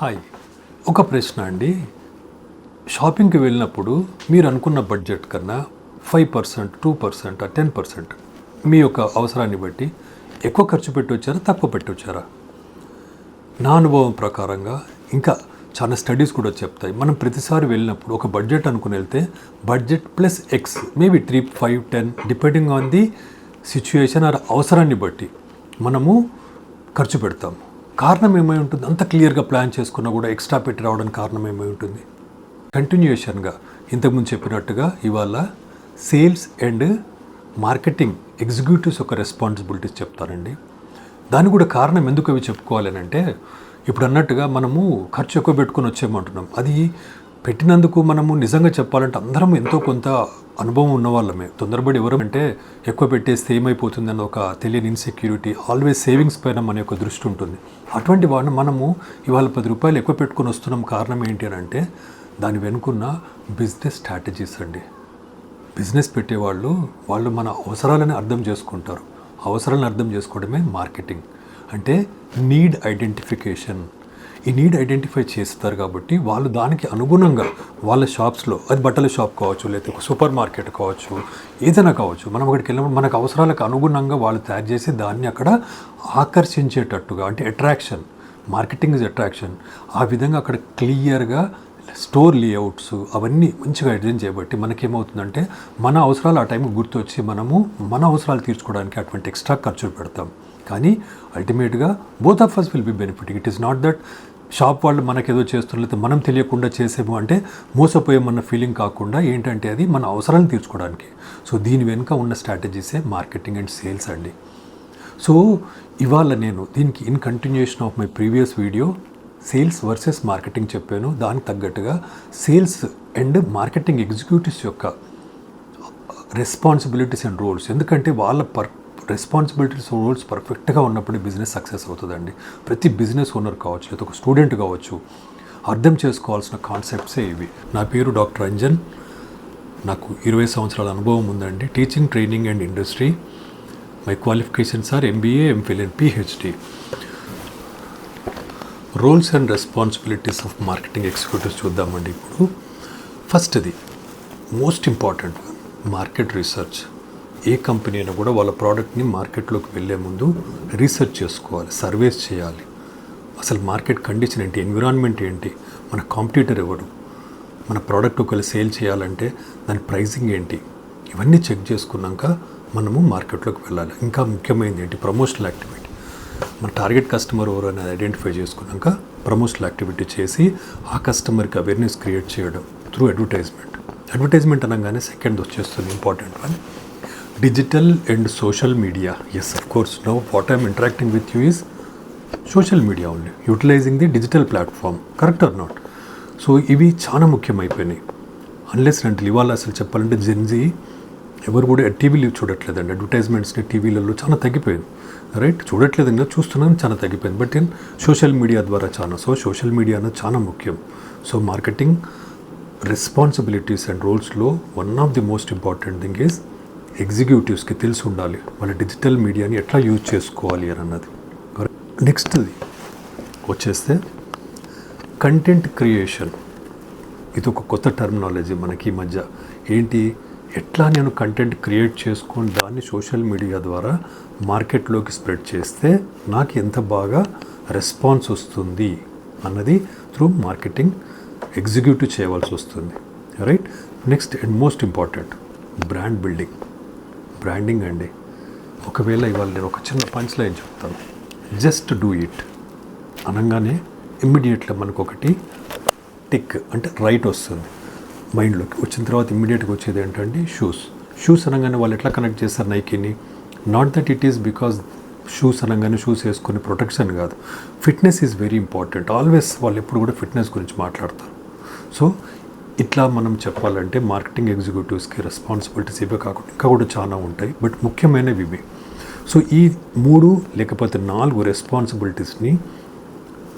Hi. ఒక ప్రశ్న అండి. షాపింగ్‌కి వెళ్ళినప్పుడు మీరు అనుకున్న బడ్జెట్ కన్నా 5%, 2%, 10% మీ యొక్క అవసరాన్ని బట్టి ఎక్కువ ఖర్చు పెట్టొచ్చారా? తక్కువ పెట్టొచ్చారా? నా అనుభవం ప్రకారంగా ఇంకా చాలా స్టడీస్ కూడా చెప్తాయి. మనం ప్రతిసారి వెళ్ళినప్పుడు ఒక బడ్జెట్ అనుకుని వెళ్తే budget plus X maybe 3, 5, 10 depending on the situation or అవసరాన్ని బట్టి మనము ఖర్చు పెడతాము. కారణం ఏమై ఉంటుంది? అంత క్లియర్గా ప్లాన్ చేసుకున్నా కూడా ఎక్స్ట్రా పెట్టి రావడానికి కారణం ఏమై ఉంటుంది? కంటిన్యూషన్గా ఇంతకుముందు చెప్పినట్టుగా ఇవాళ సేల్స్ అండ్ మార్కెటింగ్ ఎగ్జిక్యూటివ్స్ యొక్క రెస్పాన్సిబిలిటీస్ చెప్తారండి. దానికి కూడా కారణం ఎందుకు అవి చెప్పుకోవాలి అంటే, ఇప్పుడు అన్నట్టుగా మనము ఖర్చు ఎక్కువ పెట్టుకొని వచ్చేయమంటున్నాం. అది పెట్టినందుకు మనము నిజంగా చెప్పాలంటే అందరం ఎంతో కొంత అనుభవం ఉన్న వాళ్ళమే. తొందరపడి ఎవరంటే ఎక్కువ పెట్టేస్తే ఏమైపోతుందన్న ఒక తెలియని ఇన్సెక్యూరిటీ, ఆల్వేస్ సేవింగ్స్ పైన మన యొక్క దృష్టి ఉంటుంది. అటువంటి వాడిని మనము ఇవాళ 10 రూపాయలు ఎక్కువ పెట్టుకొని వస్తున్నాం. కారణం ఏంటి అని అంటే దాని వెనుకున్న బిజినెస్ స్ట్రాటజీస్ అండి. బిజినెస్ పెట్టేవాళ్ళు మన అవసరాలని అర్థం చేసుకుంటారు. అవసరాలను అర్థం చేసుకోవడమే మార్కెటింగ్ అంటే. Need identification. ఈ నీడ్ ఐడెంటిఫై చేస్తారు కాబట్టి వాళ్ళు దానికి అనుగుణంగా వాళ్ళ షాప్స్లో, అది బట్టల షాప్ కావచ్చు, లేకపోతే ఒక సూపర్ మార్కెట్ కావచ్చు, ఏదైనా కావచ్చు, మనం అక్కడికి వెళ్ళినప్పుడు మనకు అవసరాలకు అనుగుణంగా వాళ్ళు తయారు చేసి దాన్ని అక్కడ ఆకర్షించేటట్టుగా, అంటే అట్రాక్షన్, మార్కెటింగ్ ఇస్ అట్రాక్షన్. ఆ విధంగా అక్కడ క్లియర్గా స్టోర్ లేఅవుట్స్ అవన్నీ మంచిగా డిజైన్ చేయబట్టి మనకేమవుతుందంటే మన అవసరాలు ఆ టైంకి గుర్తొచ్చి మనము మన అవసరాలు తీర్చుకోవడానికి అటువంటి ఎక్స్ట్రా ఖర్చులు పెడతాం. కానీ అల్టిమేట్గా both of us will be benefiting. It is not that shop వాళ్ళు మనకేదో చేస్తున్నారు లేకపోతే మనం తెలియకుండా చేసేమో అంటే మోసపోయామన్న ఫీలింగ్ కాకుండా ఏంటంటే అది మన అవసరాలను తీర్చుకోవడానికి. సో దీని వెనుక ఉన్న స్ట్రాటజీసే మార్కెటింగ్ అండ్ సేల్స్ అండి. సో ఇవాళ నేను దీనికి in continuation of my previous video sales versus marketing చెప్పాను. దానికి తగ్గట్టుగా సేల్స్ అండ్ మార్కెటింగ్ ఎగ్జిక్యూటివ్స్ యొక్క రెస్పాన్సిబిలిటీస్ అండ్ రోల్స్, ఎందుకంటే వాళ్ళ రెస్పాన్సిబిలిటీస్ రోల్స్ పర్ఫెక్ట్గా ఉన్నప్పుడు బిజినెస్ సక్సెస్ అవుతుందండి. ప్రతి బిజినెస్ ఓనర్ కావచ్చు, లేదా ఒక స్టూడెంట్ కావచ్చు, అర్థం చేసుకోవాల్సిన కాన్సెప్ట్సే ఇవి. నా పేరు డాక్టర్ అంజన్. నాకు 20 సంవత్సరాల అనుభవం ఉందండి. Teaching, training and industry. My qualifications are MBA, MPhil and PhD. Roles and responsibilities of marketing executives చూద్దామండి. ఇప్పుడు ఫస్ట్ది మోస్ట్ ఇంపార్టెంట్ మార్కెట్ రీసెర్చ్. ఏ కంపెనీ అయినా కూడా వాళ్ళ ప్రోడక్ట్ని మార్కెట్లోకి వెళ్ళే ముందు రీసెర్చ్ చేసుకోవాలి, సర్వేస్ చేయాలి. అసలు మార్కెట్ కండిషన్ ఏంటి, ఎన్విరాన్మెంట్ ఏంటి, మన కాంపిటీటర్ ఎవడు, మన ప్రోడక్ట్ ఒకవేళ సేల్ చేయాలంటే దాని ప్రైసింగ్ ఏంటి, ఇవన్నీ చెక్ చేసుకున్నాక మనము మార్కెట్లోకి వెళ్ళాలి. ఇంకా ముఖ్యమైనది ఏంటి, ప్రమోషనల్ యాక్టివిటీ. మన టార్గెట్ కస్టమర్ ఎవరు అనేది ఐడెంటిఫై చేసుకున్నాక ప్రమోషనల్ యాక్టివిటీ చేసి ఆ కస్టమర్కి అవేర్నెస్ క్రియేట్ చేయడం త్రూ అడ్వర్టైజ్మెంట్. అడ్వర్టైజ్మెంట్ అనగానే సెకండ్ వచ్చేస్తుంది important one, digital and social media. Yes, of course, now what I am interacting with you is social media only, utilizing the digital platform, correct or not? So ఇవి చాలా ముఖ్యమైపోయినాయి. Unless అంటే ఇవాళ అసలు చెప్పాలంటే Gen Z ఎవరు కూడా టీవీలు చూడట్లేదండి. అడ్వర్టైజ్మెంట్స్ని టీవీలలో చాలా తగ్గిపోయింది, రైట్? చూడట్లేదు ఇంకా చూస్తున్నాను, చాలా తగ్గిపోయింది. బట్ ఇన్ సోషల్ మీడియా ద్వారా చాలా. సో సోషల్ మీడియా అనేది చాలా ముఖ్యం. సో మార్కెటింగ్ రెస్పాన్సిబిలిటీస్ అండ్ రోల్స్లో one of the most important thing is ఎగ్జిక్యూటివ్స్కి తెలిసి ఉండాలి వాళ్ళ డిజిటల్ మీడియాని ఎట్లా యూజ్ చేసుకోవాలి అని అన్నది. నెక్స్ట్ది వచ్చేస్తే కంటెంట్ క్రియేషన్. ఇది ఒక కొత్త టర్మినాలజీ మనకి ఈ మధ్య. ఏంటి, ఎట్లా నేను కంటెంట్ క్రియేట్ చేసుకొని దాన్ని సోషల్ మీడియా ద్వారా మార్కెట్లోకి స్ప్రెడ్ చేస్తే నాకు ఎంత బాగా రెస్పాన్స్ వస్తుంది అన్నది త్రూ మార్కెటింగ్ ఎగ్జిక్యూటివ్ చేయవలసి వస్తుంది, right? Next and most important brand building, branding అండి. ఒకవేళ ఇవాళ నేను ఒక చిన్న పంచ్ లైన్ చెప్తాను. జస్ట్ డూ ఇట్ అనగానే ఇమ్మీడియట్గా మనకు ఒకటి టిక్ అంటే రైట్ వస్తుంది మైండ్లోకి. వచ్చిన తర్వాత ఇమ్మీడియట్గా వచ్చేది ఏంటంటే షూస్ అనగానే వాళ్ళు ఎట్లా కనెక్ట్ చేస్తారు నైకీని. Not that it is because shoes అనగానే షూస్ వేసుకొని ప్రొటెక్షన్ కాదు. Fitness is very important. Always వాళ్ళు ఎప్పుడు కూడా ఫిట్నెస్ గురించి మాట్లాడతారు. సో ఇట్లా మనం చెప్పాలంటే మార్కెటింగ్ ఎగ్జిక్యూటివ్స్కి రెస్పాన్సిబిలిటీస్ ఇవే కాకుండా ఇంకా కూడా చాలా ఉంటాయి, బట్ ముఖ్యమైనవి ఇవి. సో ఈ 3 లేకపోతే 4 రెస్పాన్సిబిలిటీస్ని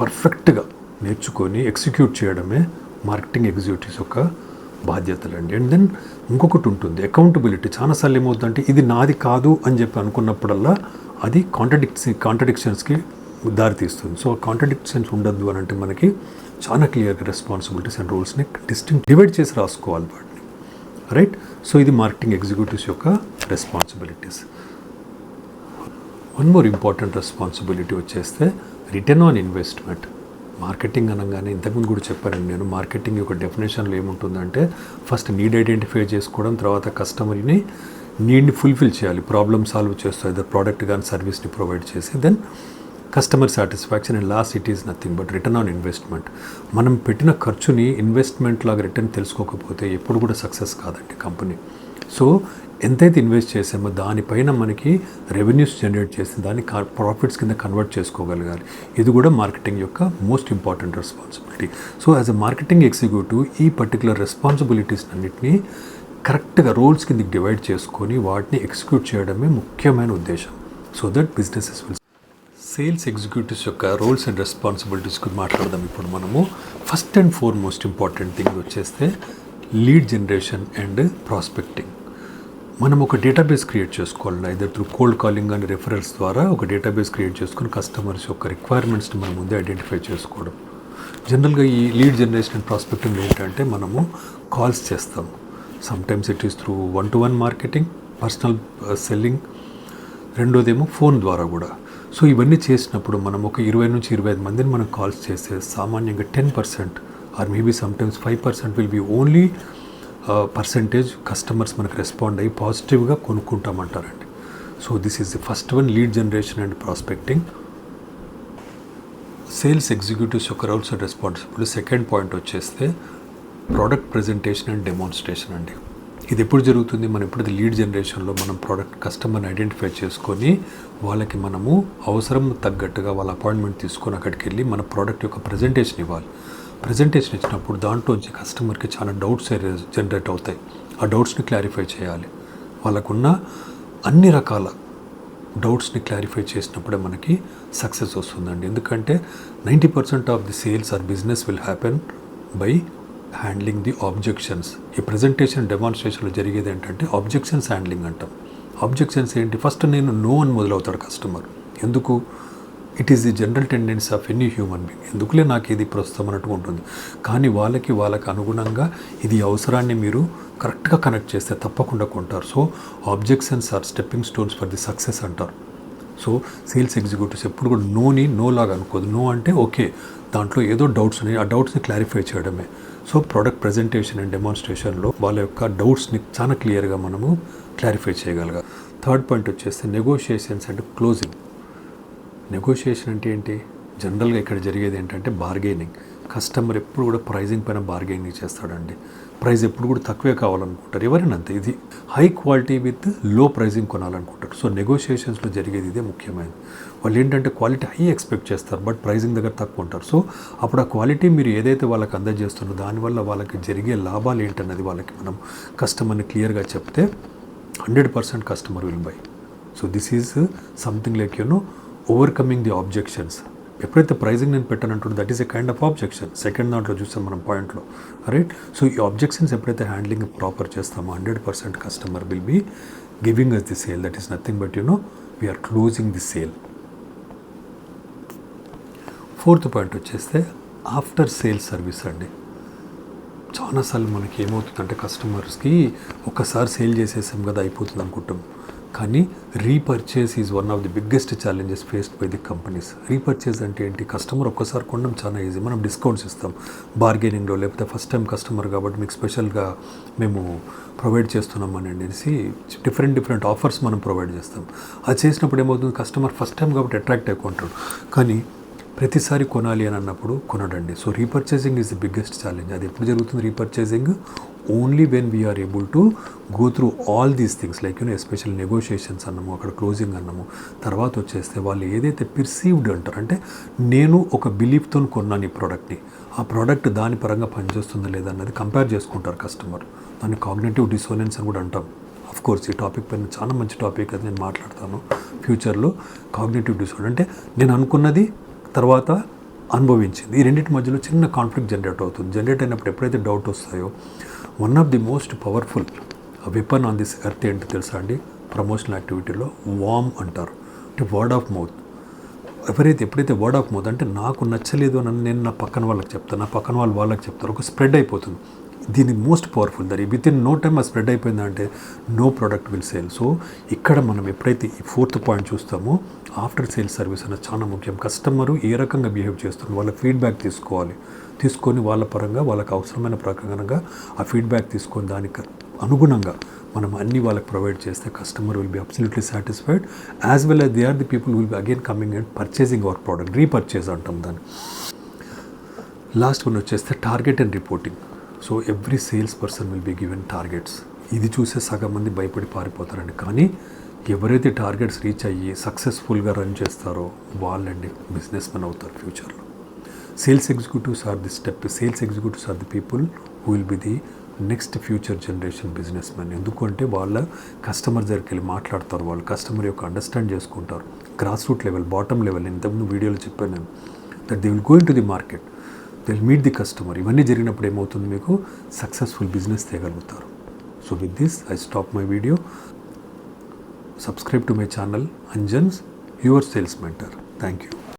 పర్ఫెక్ట్గా నేర్చుకొని ఎగ్జిక్యూట్ చేయడమే మార్కెటింగ్ ఎగ్జిక్యూటివ్స్ యొక్క బాధ్యతలండి. అండ్ దెన్ ఇంకొకటి ఉంటుంది అకౌంటబిలిటీ. చాలాసార్లు ఏమవుతుందంటే ఇది నాది కాదు అని చెప్పి అనుకున్నప్పుడల్లా అది కాంట్రడిక్షన్స్కి దారితీస్తుంది. సో కాంట్రడిక్షన్స్ ఉండద్దు అని అంటే మనకి చాలా క్లియర్గా రెస్పాన్సిబిలిటీస్ అండ్ రూల్స్ని డివైడ్ చేసి రాసుకోవాలి వాటిని, రైట్. సో ఇది మార్కెటింగ్ ఎగ్జిక్యూటివ్స్ యొక్క responsibilities. One more important responsibility వచ్చేస్తే రిటర్న్ ఆన్ ఇన్వెస్ట్మెంట్. మార్కెటింగ్ అనగానే ఇంతకుముందు కూడా చెప్పానండి నేను, మార్కెటింగ్ యొక్క డెఫినేషన్లో ఏముంటుందంటే ఫస్ట్ నీడ్ ఐడెంటిఫై చేసుకోవడం, తర్వాత కస్టమర్ని నీడ్ని ఫుల్ఫిల్ చేయాలి, ప్రాబ్లమ్ సాల్వ్ చేస్తూ ఏదో ప్రోడక్ట్ కానీ సర్వీస్ని ప్రొవైడ్ చేసి, then customer satisfaction, and last it is nothing but return on investment. మనం పెట్టిన ఖర్చుని ఇన్వెస్ట్మెంట్ లాగా రిటర్న్ తెలుసుకోకపోతే ఎప్పుడు కూడా సక్సెస్ కాదండి కంపెనీ. సో ఎంతైతే ఇన్వెస్ట్ చేసామో దానిపైన మనకి రెవెన్యూస్ జనరేట్ చేసి దాన్ని ప్రాఫిట్స్ కింద కన్వర్ట్ చేసుకోగలగాలి. ఇది కూడా మార్కెటింగ్ యొక్క most important responsibility. So as a marketing executive ఈ పర్టికులర్ రెస్పాన్సిబిలిటీస్ అన్నింటినీ కరెక్ట్గా రోల్స్ కిందకి డివైడ్ చేసుకొని వాటిని ఎగ్జిక్యూట్ చేయడమే ముఖ్యమైన ఉద్దేశం. So that businesses will. Sales executives యొక్క రోల్స్ అండ్ రెస్పాన్సిబిలిటీస్ గురించి మాట్లాడదాం ఇప్పుడు మనము. First and foremost important thing వచ్చేస్తే లీడ్ జనరేషన్ అండ్ ప్రాస్పెక్టింగ్. మనం ఒక డేటాబేస్ క్రియేట్ చేసుకోవాలి, either through cold calling and referrals ద్వారా ఒక డేటాబేస్ క్రియేట్ చేసుకొని కస్టమర్స్ యొక్క రిక్వైర్మెంట్స్ని మనం ముందే ఐడెంటిఫై చేసుకోవడం. జనరల్గా ఈ లీడ్ జనరేషన్ అండ్ ప్రాస్పెక్టింగ్ ఏంటంటే మనము కాల్స్ చేస్తాం, sometimes it is through 1-to-1 marketing, personal selling, రెండోదేమో ఫోన్ ద్వారా కూడా. సో ఇవన్నీ చేసినప్పుడు మనం ఒక 20 నుంచి 25 మందిని మనం కాల్స్ చేస్తే సామాన్యంగా 10% or maybe sometimes 5% will be only percentage customers మనకు రెస్పాండ్ అయ్యి పాజిటివ్గా కొనుక్కుంటామంటారండి. So this is the first one, lead generation and prospecting. Sales executives యొక్క roles and responsibility. Second point వచ్చేస్తే ప్రోడక్ట్ ప్రజెంటేషన్ అండ్ డెమాన్స్ట్రేషన్ అండి. ఇది ఎప్పుడు జరుగుతుంది? మనం ఎప్పుడైతే లీడ్ జనరేషన్లో మనం ప్రోడక్ట్ కస్టమర్ని ఐడెంటిఫై చేసుకొని వాళ్ళకి మనము అవసరం తగ్గట్టుగా వాళ్ళ అపాయింట్మెంట్ తీసుకొని అక్కడికి వెళ్ళి మన ప్రోడక్ట్ యొక్క ప్రజెంటేషన్ ఇవ్వాలి. ప్రజెంటేషన్ ఇచ్చినప్పుడు దాంట్లోంచి కస్టమర్కి చాలా డౌట్స్ జనరేట్ అవుతాయి. ఆ డౌట్స్ని క్లారిఫై చేయాలి. వాళ్ళకున్న అన్ని రకాల డౌట్స్ని క్లారిఫై చేసినప్పుడే మనకి సక్సెస్ వస్తుందండి. ఎందుకంటే 90% of the sales or business will happen by handling the objections. ఈ ప్రజెంటేషన్ డెమాన్స్ట్రేషన్లో జరిగేది ఏంటంటే ఆబ్జెక్షన్స్ హ్యాండ్లింగ్ అంటాం. ఆబ్జెక్షన్స్ ఏంటి? ఫస్ట్ నేను నో అని మొదలవుతాడు కస్టమర్. ఎందుకు? It is the general tendency of any human being. ఎందుకులే నాకు ఇది ప్రస్తుతం అన్నట్టుగా ఉంటుంది. కానీ వాళ్ళకి అనుగుణంగా ఇది అవసరాన్ని మీరు కరెక్ట్గా కనెక్ట్ చేస్తే తప్పకుండా కొంటారు. So objections are stepping stones for the success అంటారు. సో సేల్స్ ఎగ్జిక్యూటివ్స్ ఎప్పుడు కూడా నోని నో లాగా అనుకోదు. నో అంటే ఓకే, దాంట్లో ఏదో డౌట్స్ ఉన్నాయి, ఆ డౌట్స్ని క్లారిఫై చేయడమే. సో ప్రోడక్ట్ ప్రజెంటేషన్ అండ్ డెమాన్స్ట్రేషన్లో వాళ్ళ యొక్క డౌట్స్ని చాలా క్లియర్గా మనము క్లారిఫై చేయగలగాలి. థర్డ్ పాయింట్ వచ్చేస్తే నెగోషియేషన్స్ అండ్ క్లోజింగ్. నెగోషియేషన్ అంటే ఏంటి? జనరల్గా ఇక్కడ జరిగేది ఏంటంటే బార్గెనింగ్. కస్టమర్ ఎప్పుడు కూడా ప్రైజింగ్ పైన బార్గెనింగ్ చేస్తాడండి. ప్రైస్ ఎప్పుడు కూడా తక్కువే కావాలనుకుంటారు ఎవరైనా అంతే. ఇది high quality with low pricing కొనాలనుకుంటారు. సో నెగోషియేషన్స్లో జరిగేది ఇదే ముఖ్యమైనది. వాళ్ళు ఏంటంటే క్వాలిటీ హై ఎక్స్పెక్ట్ చేస్తారు, బట్ ప్రైజింగ్ దగ్గర తక్కువ ఉంటారు. సో అప్పుడు ఆ క్వాలిటీ మీరు ఏదైతే వాళ్ళకి అందజేస్తున్నారో దానివల్ల వాళ్ళకి జరిగే లాభాలు ఏంటన్నది వాళ్ళకి మనం కస్టమర్ని క్లియర్గా చెప్తే 100% customer will buy. So this is something like overcoming the objections. ఎప్పుడైతే ప్రైజింగ్ నేను పెట్టానంటుంటే that is a kind of objection. Second దాంట్లో చూస్తాం మనం పాయింట్లో, రైట్. సో ఈ ఆబ్జెక్షన్స్ ఎప్పుడైతే హ్యాండ్లింగ్ ప్రాపర్ చేస్తామో 100% customer will be giving us the sale. That is nothing but we are closing the sale. Fourth point వచ్చేస్తే ఆఫ్టర్ సేల్ సర్వీస్ అండి. చాలాసార్లు మనకి ఏమవుతుందంటే కస్టమర్స్కి ఒక్కసారి సేల్ చేసేసాం కదా అయిపోతుంది అనుకుంటాం. కానీ repurchase is one of the biggest challenges faced by the companies. Repurchase అంటే ఏంటి? కస్టమర్ ఒక్కసారి కొనడం చాలా ఈజీ. మనం డిస్కౌంట్స్ ఇస్తాం బార్గెనింగ్లో, లేకపోతే ఫస్ట్ టైం కస్టమర్ కాబట్టి మీకు స్పెషల్గా మేము ప్రొవైడ్ చేస్తున్నాం అని అనేసి డిఫరెంట్ ఆఫర్స్ మనం ప్రొవైడ్ చేస్తాం. అది చేసినప్పుడు ఏమవుతుంది? కస్టమర్ ఫస్ట్ టైం కాబట్టి అట్రాక్ట్ అయిపోతాడు, కానీ ప్రతిసారి కొనాలి అని అన్నప్పుడు కొనడండి. So repurchasing is the biggest challenge. అది ఎప్పుడు జరుగుతుంది? Repurchasing only when we are able to go through all these things like special negotiations అన్నాము, అక్కడ క్లోజింగ్ అన్నాము. తర్వాత వచ్చేస్తే వాళ్ళు ఏదైతే పర్సీవ్డ్ అంటారు, అంటే నేను ఒక బిలీఫ్తో కొన్నాను ఈ ప్రోడక్ట్ని, ఆ ప్రోడక్ట్ దాని పరంగా పనిచేస్తుందా లేదా అన్నది కంపేర్ చేసుకుంటారు కస్టమర్. దాన్ని కాగ్నిటివ్ డిసోనెన్స్ అని కూడా అంటాం. అఫ్ కోర్స్ ఈ టాపిక్ పైన చాలా మంచి టాపిక్, అది నేను మాట్లాడతాను ఫ్యూచర్లో. కాగ్నిటివ్ డిసోనెన్స్ అంటే నేను అనుకున్నది తర్వాత అనుభవించింది. ఈ రెండింటి మధ్యలో చిన్న కాన్ఫ్లిక్ట్ జనరేట్ అవుతుంది. జనరేట్ అయినప్పుడు ఎప్పుడైతే డౌట్ వస్తాయో, one of the most powerful weapon on this earth ఏంటో తెలుసా అండి? ప్రమోషనల్ యాక్టివిటీలో వామ్ అంటారు, అంటే వర్డ్ ఆఫ్ మౌత్. ఎప్పుడైతే వర్డ్ ఆఫ్ మౌత్ అంటే నాకు నచ్చలేదు అని నేను నా పక్కన వాళ్ళకి చెప్తాను, నా పక్కన వాళ్ళకి చెప్తారు, ఒక స్ప్రెడ్ అయిపోతుంది. దీని మోస్ట్ పవర్ఫుల్ దరి విత్ ఇన్ నో టైమ్ ఆ స్ప్రెడ్ అయిపోయిందంటే no product will sell. So ఇక్కడ మనం ఎప్పుడైతే ఈ 4th పాయింట్ చూస్తామో ఆఫ్టర్ సేల్ సర్వీస్ అనేది చాలా ముఖ్యం. కస్టమరు ఏ రకంగా బిహేవ్ చేస్తున్నారు వాళ్ళ ఫీడ్బ్యాక్ తీసుకొని వాళ్ళ పరంగా వాళ్ళకి అవసరమైన ప్రకారంగా ఆ ఫీడ్బ్యాక్ తీసుకొని దానికి అనుగుణంగా మనం అన్ని వాళ్ళకి ప్రొవైడ్ చేస్తే customer will be absolutely satisfied, as well as they are the people will be again coming and purchasing our product, repurchase అంటాం దాన్ని. లాస్ట్ వన్ వచ్చేస్తే target and reporting. So every sales person will be given targets. ఇది చూసే సగం మంది భయపడి పారిపోతారండి. కానీ ఎవరైతే టార్గెట్స్ రీచ్ అయ్యి సక్సెస్ఫుల్గా రన్ చేస్తారో వాళ్ళండి బిజినెస్ మెన్ అవుతారు ఫ్యూచర్లో. Sales executives are the people who will be the next future generation business men. ఎందుకంటే వాళ్ళ కస్టమర్ దగ్గరికి వెళ్ళి మాట్లాడతారు, వాళ్ళు కస్టమర్ యొక్క అండర్స్టాండ్ చేసుకుంటారు. Grass root level, bottom level, ఇంతకుముందు వీడియోలో చెప్పాను నేను, that they will go in to the market, they will meet the customer. ఇవన్నీ జరిగినప్పుడు ఏమవుతుంది, మీకు సక్సెస్ఫుల్ బిజినెస్ చేయగలుగుతారు. So with this I stop my video. Subscribe to my channel Anjan's Your Sales Mentor. Thank you.